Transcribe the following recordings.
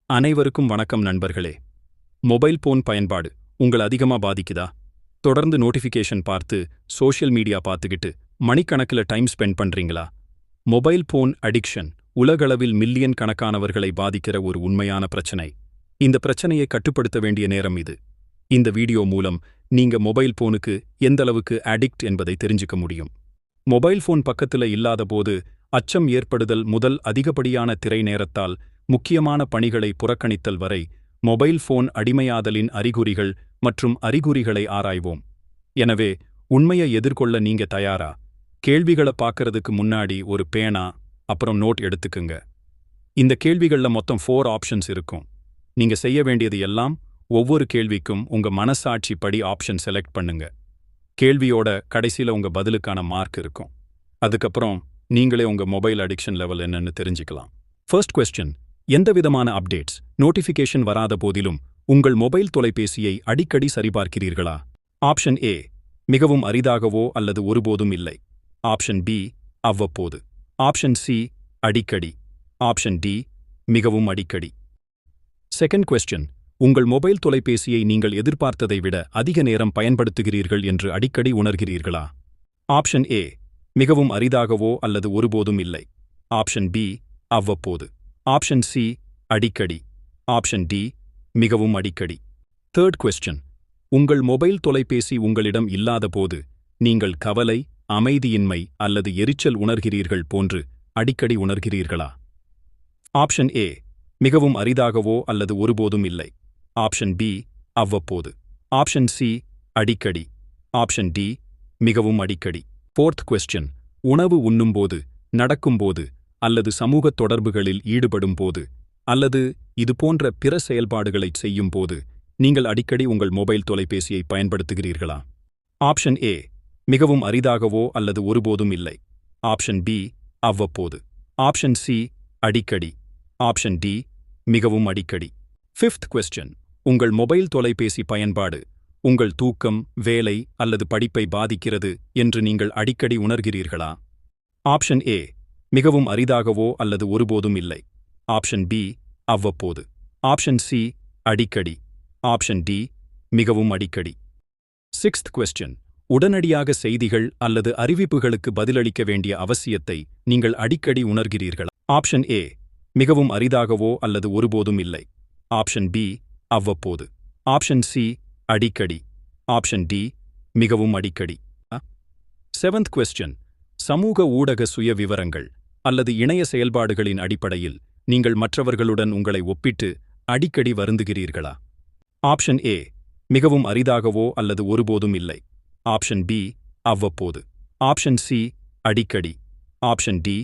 அனைவருக்கும் வணக்கம் நண்பர்களே. மொபைல் போன் பயன்பாடு உங்கள் அதிகமா பாதிக்குதா? தொடர்ந்து நோட்டிஃபிகேஷன் பார்த்து சோஷியல் மீடியா பார்த்துக்கிட்டு மணிக்கணக்கில் டைம் ஸ்பெண்ட் பண்றீங்களா? மொபைல் போன் அடிக்ஷன் உலகளவில் மில்லியன் கணக்கானவர்களை பாதிக்கிற ஒரு உண்மையான பிரச்சனை. இந்த பிரச்சனையை கட்டுப்படுத்த வேண்டிய நேரம் இது. இந்த வீடியோ மூலம் நீங்க மொபைல் போனுக்கு எந்தளவுக்கு அடிக்ட் என்பதை தெரிஞ்சுக்க முடியும். மொபைல் போன் பக்கத்துல இல்லாத போது அச்சம் ஏற்படுதல் முதல் அதிகப்படியான திரை நேரத்தால் முக்கியமான பணிகளை புறக்கணித்தல் வரை மொபைல் போன் அடிமையாதலின் அறிகுறிகள் மற்றும் அறிகுறிகளை ஆராய்வோம். எனவே உண்மையை எதிர்கொள்ள நீங்க தயாரா? கேள்விகளை பார்க்கறதுக்கு முன்னாடி ஒரு பேனா அப்புறம் நோட் எடுத்துக்குங்க. இந்த கேள்விகள்ல மொத்தம் 4 ஆப்ஷன்ஸ் இருக்கும். நீங்க செய்ய வேண்டியது எல்லாம் ஒவ்வொரு கேள்விக்கும் உங்க மனசாட்சி படி ஆப்ஷன் செலக்ட் பண்ணுங்க. கேள்வியோட கடைசியில உங்க பதிலுக்கான மார்க் இருக்கும். அதுக்கப்புறம் நீங்களே உங்க மொபைல் அடிக்ஷன் லெவல் என்னன்னு தெரிஞ்சுக்கலாம். ஃபர்ஸ்ட் கொஸ்டின், எந்தவிதமான அப்டேட்ஸ் நோட்டிஃபிகேஷன் வராத போதிலும் உங்கள் மொபைல் தொலைபேசியை அடிக்கடி சரிபார்க்கிறீர்களா? ஆப்ஷன் ஏ, மிகவும் அரிதாகவோ அல்லது ஒருபோதும் இல்லை. ஆப்ஷன் பி, அவ்வப்போது. ஆப்ஷன் சி, அடிக்கடி. ஆப்ஷன் டி, மிகவும் அடிக்கடி. செகண்ட் கொஸ்டின், உங்கள் மொபைல் தொலைபேசியை நீங்கள் எதிர்பார்த்ததை விட அதிக நேரம் பயன்படுத்துகிறீர்கள் என்று அடிக்கடி உணர்கிறீர்களா? ஆப்ஷன் ஏ, மிகவும் அரிதாகவோ அல்லது ஒருபோதும் இல்லை. ஆப்ஷன் பி, அவ்வப்போது. ஆப்ஷன் சி, அடிக்கடி. ஆப்ஷன் டி, மிகவும் அடிக்கடி. தேர்ட் கொஸ்டின், உங்கள் மொபைல் தொலைபேசி உங்களிடம் இல்லாத போது நீங்கள் கவலை, அமைதியின்மை அல்லது எரிச்சல் உணர்கிறீர்கள் போன்று அடிக்கடி உணர்கிறீர்களா? ஆப்ஷன் ஏ, மிகவும் அரிதாகவோ அல்லது ஒருபோதும் இல்லை. ஆப்ஷன் பி, அவ்வப்போது. ஆப்ஷன் சி, அடிக்கடி. ஆப்ஷன் டி, மிகவும் அடிக்கடி. ஃபோர்த் கொஸ்டின், உணவு உண்ணும்போது, நடக்கும்போது அல்லது சமூகத் தொடர்புகளில் ஈடுபடும் போது அல்லது இதுபோன்ற பிற செயல்பாடுகளைச் செய்யும் போது நீங்கள் அடிக்கடி உங்கள் மொபைல் தொலைபேசியை பயன்படுத்துகிறீர்களா? ஆப்ஷன் ஏ, மிகவும் அரிதாகவோ அல்லது ஒருபோதும் இல்லை. ஆப்ஷன் பி, அவ்வப்போது. ஆப்ஷன் சி, அடிக்கடி. ஆப்ஷன் டி, மிகவும் அடிக்கடி. ஃபிஃப்த் கொஸ்டின், உங்கள் மொபைல் தொலைபேசி பயன்பாடு உங்கள் தூக்கம், வேலை அல்லது படிப்பை பாதிக்கிறது என்று நீங்கள் அடிக்கடி உணர்கிறீர்களா? ஆப்ஷன் ஏ, மிகவும் அரிதாகவோ அல்லது ஒருபோதும் இல்லை. ஆப்ஷன் பி, அவ்வப்போது. ஆப்ஷன் சி, அடிக்கடி. ஆப்ஷன் டி, மிகவும் அடிக்கடி. சிக்ஸ்த் கொஸ்டின், உடனடியாக செய்திகள் அல்லது அறிவிப்புகளுக்கு பதிலளிக்க வேண்டிய அவசியத்தை நீங்கள் அடிக்கடி உணர்கிறீர்களா? ஆப்ஷன் ஏ, மிகவும் அரிதாகவோ அல்லது ஒருபோதும் இல்லை. ஆப்ஷன் பி, அவ்வப்போது. ஆப்ஷன் சி, அடிக்கடி. ஆப்ஷன் டி, மிகவும் அடிக்கடி. செவன்த் கொஸ்டின், சமூக ஊடக சுய விவரங்கள் அல்லது இணைய செயல்பாடுகளின் அடிப்படையில் நீங்கள் மற்றவர்களுடன் உங்களை ஒப்பிட்டு அடிக்கடி வருந்துகிறீர்களா? ஆப்ஷன் ஏ, மிகவும் அரிதாகவோ அல்லது ஒருபோதும் இல்லை. ஆப்ஷன் பி, அவ்வப்போது. ஆப்ஷன் சி, அடிக்கடி. ஆப்ஷன் டி,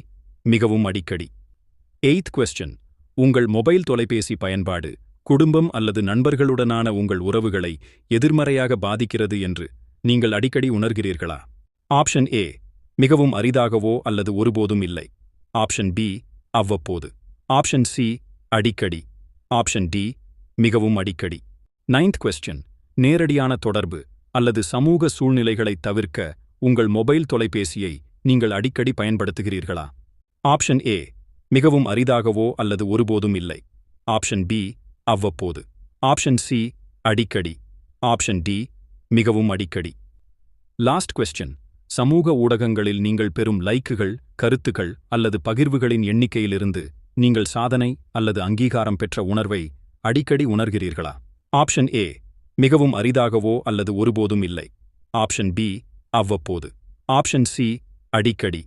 மிகவும் அடிக்கடி. எய்த் கொஸ்டின், உங்கள் மொபைல் தொலைபேசி பயன்பாடு குடும்பம் அல்லது நண்பர்களுடனான உங்கள் உறவுகளை எதிர்மறையாக பாதிக்கிறது என்று நீங்கள் அடிக்கடி உணர்கிறீர்களா? ஆப்ஷன் ஏ, மிகவும் அரிதாகவோ அல்லது ஒருபோதும் இல்லை. ஆப்ஷன் பி, அவ்வப்போது. ஆப்ஷன் சி, அடிக்கடி. ஆப்ஷன் டி, மிகவும் அடிக்கடி. நைன்த் கொஸ்டின், நேரடியான தொடர்பு அல்லது சமூக சூழ்நிலைகளைத் தவிர்க்க உங்கள் மொபைல் தொலைபேசியை நீங்கள் அடிக்கடி பயன்படுத்துகிறீர்களா? ஆப்ஷன் ஏ, மிகவும் அரிதாகவோ அல்லது ஒருபோதும் இல்லை. ஆப்ஷன் பி, அவ்வப்போது. ஆப்ஷன் சி, அடிக்கடி. ஆப்ஷன் டி, மிகவும் அடிக்கடி. லாஸ்ட் கொஸ்டின், சமூக ஊடகங்களில் நீங்கள் பெறும் லைக்குகள், கருத்துக்கள் அல்லது பகிர்வுகளின் எண்ணிக்கையிலிருந்து நீங்கள் சாதனை அல்லது அங்கீகாரம் பெற்ற உணர்வை அடிக்கடி உணர்கிறீர்களா? ஆப்ஷன் ஏ, மிகவும் அரிதாகவோ அல்லது ஒருபோதும் இல்லை. ஆப்ஷன் பி, அவ்வப்போது. ஆப்ஷன் சி, அடிக்கடி.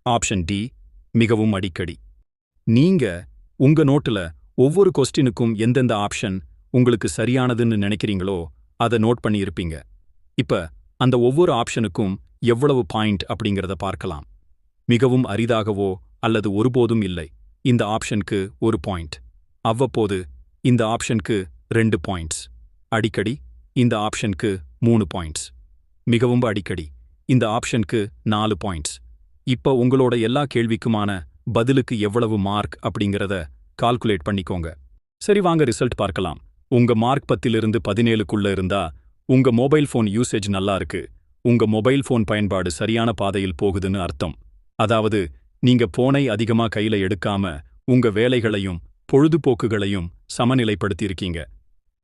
ஆப்ஷன் டி, மிகவும் அடிக்கடி. நீங்க உங்க நோட்டுல ஒவ்வொரு கொஸ்டினுக்கும் எந்தெந்த ஆப்ஷன் உங்களுக்கு சரியானதுன்னு நினைக்கிறீங்களோ அதை நோட் பண்ணியிருப்பீங்க. இப்ப அந்த ஒவ்வொரு ஆப்ஷனுக்கும் எவ்வளவு பாயிண்ட் அப்படிங்கிறத பார்க்கலாம். மிகவும் அரிதாகவோ அல்லது ஒருபோதும் இல்லை, இந்த ஆப்ஷனுக்கு 1 பாயிண்ட். அவ்வப்போது இந்த ஆப்ஷனுக்கு 2 பாயிண்ட்ஸ். அடிக்கடி இந்த ஆப்ஷனுக்கு 3 பாயிண்ட்ஸ். மிகவும் அடிக்கடி இந்த ஆப்ஷனுக்கு 4 பாயிண்ட்ஸ். இப்ப உங்களோட எல்லா கேள்விக்குமான பதிலுக்கு எவ்வளவு மார்க் அப்படிங்கிறத கால்குலேட் பண்ணிக்கோங்க. சரி, வாங்க ரிசல்ட் பார்க்கலாம். உங்க மார்க் 10லிருந்து 17க்குள்ள இருந்தா உங்க மொபைல் ஃபோன் யூசேஜ் நல்லா இருக்கு, உங்க மொபைல் ஃபோன் பயன்பாடு சரியான பாதையில் போகுதுன்னு அர்த்தம். அதாவது நீங்க போனை அதிகமா கையில எடுக்காம உங்க வேலைகளையும் பொழுதுபோக்குகளையும் சமநிலைப்படுத்தியிருக்கீங்க.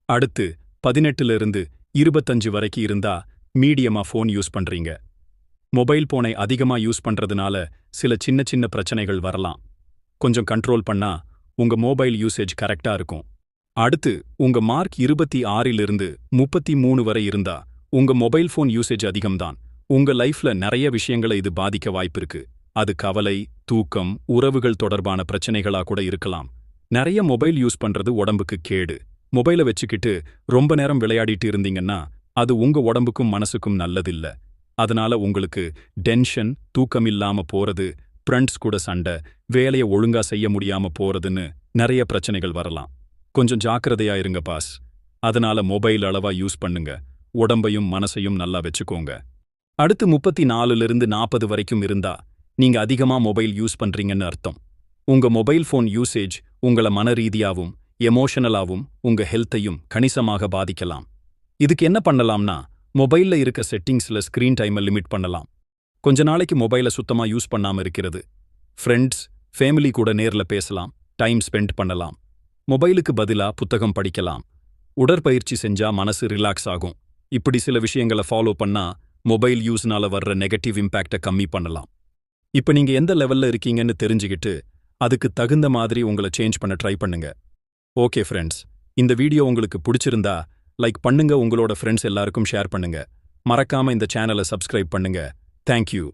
அடுத்து 18லிருந்து 25 வரைக்கும் இருந்தா மீடியமா ஃபோன் யூஸ் பண்றீங்க. மொபைல் போனை அதிகமா யூஸ் பண்றதுனால சில சின்ன சின்ன பிரச்சனைகள் வரலாம். கொஞ்சம் கண்ட்ரோல் பண்ணா உங்க மொபைல் யூசேஜ் கரெக்டா இருக்கும். அடுத்து உங்க மார்க் 26லிருந்து 33 வரை இருந்தா உங்க மொபைல் ஃபோன் யூசேஜ் அதிகம்தான். உங்க லைஃப்ல நிறைய விஷயங்களை இது பாதிக்க வாய்ப்பிருக்கு. அது கவலை, தூக்கம், உறவுகள் தொடர்பான பிரச்சனைகளா கூட இருக்கலாம். நிறைய மொபைல் யூஸ் பண்றது உடம்புக்கு கேடு. மொபைலை வச்சுக்கிட்டு ரொம்ப நேரம் விளையாடிட்டு இருந்தீங்கன்னா அது உங்க உடம்புக்கும் மனசுக்கும் நல்லதில்ல. அதனால உங்களுக்கு டென்ஷன், தூக்கம் இல்லாம போறது, ஃப்ரெண்ட்ஸ் கூட சண்டை, வேலையை ஒழுங்கா செய்ய முடியாம போறதுன்னு நிறைய பிரச்சனைகள் வரலாம். கொஞ்சம் ஜாக்கிரதையா இருங்க பாஸ். அதனால மொபைல் அளவா யூஸ் பண்ணுங்க. உடம்பையும் மனசையும் நல்லா வச்சுக்கோங்க. அடுத்து 34லிருந்து 40 வரைக்கும் இருந்தா நீங்க அதிகமா மொபைல் யூஸ் பண்றீங்கன்னு அர்த்தம். உங்க மொபைல் ஃபோன் யூசேஜ் உங்கள மனரீதியாவும் எமோஷனலாவும் உங்க ஹெல்த்தையும் கணிசமாக பாதிக்கலாம். இதுக்கு என்ன பண்ணலாம்னா, மொபைல்ல இருக்க செட்டிங்ஸ்ல ஸ்கிரீன் டைமை லிமிட் பண்ணலாம். கொஞ்ச நாளைக்கு மொபைலை சுத்தமா யூஸ் பண்ணாம இருக்கிறது. ஃப்ரெண்ட்ஸ், ஃபேமிலி கூட நேர்ல பேசலாம், டைம் ஸ்பெண்ட் பண்ணலாம். மொபைலுக்கு பதிலா புத்தகம் படிக்கலாம். உடற்பயிற்சி செஞ்சா மனசு ரிலாக்ஸ் ஆகும். இப்படி சில விஷயங்களை ஃபாலோ பண்ணா மொபைல் யூஸ்னால வர்ற நெகட்டிவ் இம்பேக்டை கம்மி பண்ணலாம். இப்ப நீங்க எந்த லெவல்ல இருக்கீங்கன்னு தெரிஞ்சுக்கிட்டு அதுக்கு தகுந்த மாதிரி உங்களை சேஞ்ச் பண்ண ட்ரை பண்ணுங்க. ஓகே ஃப்ரெண்ட்ஸ், இந்த வீடியோ உங்களுக்கு பிடிச்சிருந்தா லைக் பண்ணுங்க, உங்களோட ஃப்ரெண்ட்ஸ் எல்லாருக்கும் ஷேர் பண்ணுங்க. மறக்காம இந்த சேனலை சப்ஸ்கிரைப் பண்ணுங்க. தேங்க்யூ.